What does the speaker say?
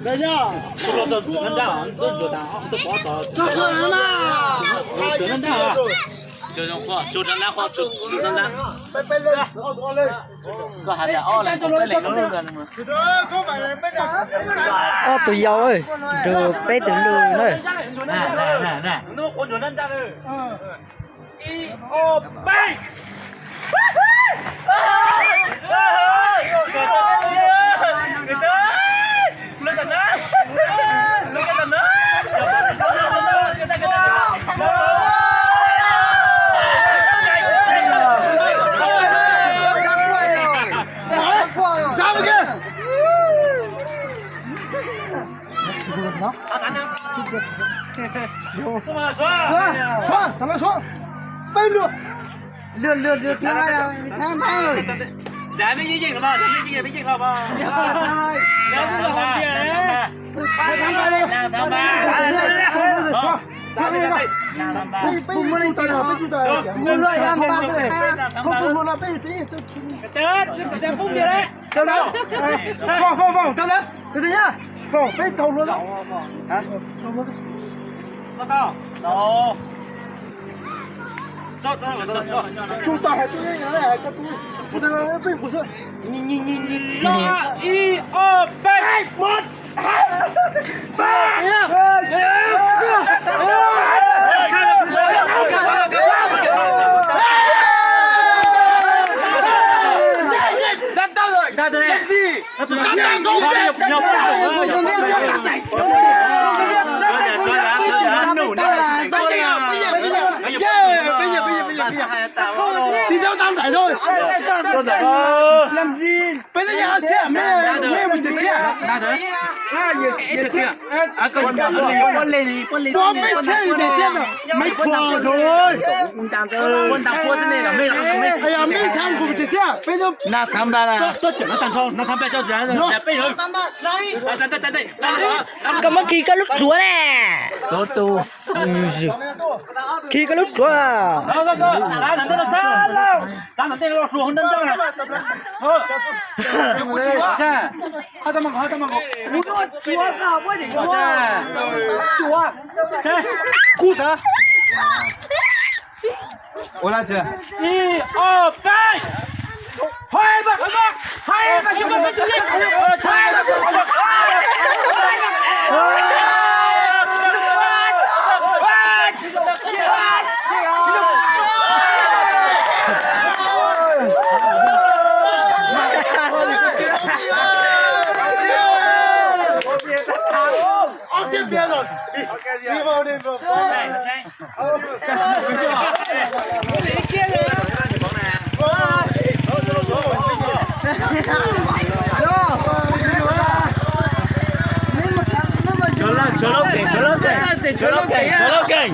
人家，这只能这样，这光到。这喝人嘛，只能这样啊。就能喝，就能来喝，就能来。别累，好多累。có hạt là o là cũng phải lấy nó luôn rồi mà. Tụi dâu ơi, rồi bé tự lười nữa. Nè, nó con chuột lên ra rồi. I o bay. Xoa, thằng nó xoa. Bay lượn. Lượn thế này là thang thôi. Dạ mấy cái gì nữa mà, mấy gì không mà. Thằng ba. Cùng lên tay nào, bên tay nào. Cùng lên làm ba rồi. Không cùng là bên tí. Tết phun đi đấy. Đâu đâu. Vòng, tao đấy. Từ từ nhá. Vòng, bên đầu luôn. Hả? Đầu luôn. Đâu. Chúng ta hãy chú ý nhá này, các tôi. Tôi nói bên của sự. Nhìn. I o bay. 1 2 3 đi theo tao giải thôi. Làm gì? Bây giờ nhà xe mẹ một chiếc xe. Con lên. Bố mấy xe thì để xe rồi. Mấy thua rồi. Con tạm qua này là mấy à, mấy thằng cùng chiếc xe. Bây giờ na tham ba là tôi chuyển nó tạm cho nó tham ba cho giá rồi. Dạ bây giờ. Đây. Cầm mất khi có lúc chúa nè. Tu. Khi có lúc chúa. Đó. Ra thằng nó xa đâu. Ra thằng nó xuống đến đâu này. Cha. Hai tao mang. chúa nào mới để chúa. Chúa. Cút hả? Ủa là chưa? I o bay. Hai ba chúng ta chúng tiếp biên rồi. Đi vào. Chớ lâu kênh.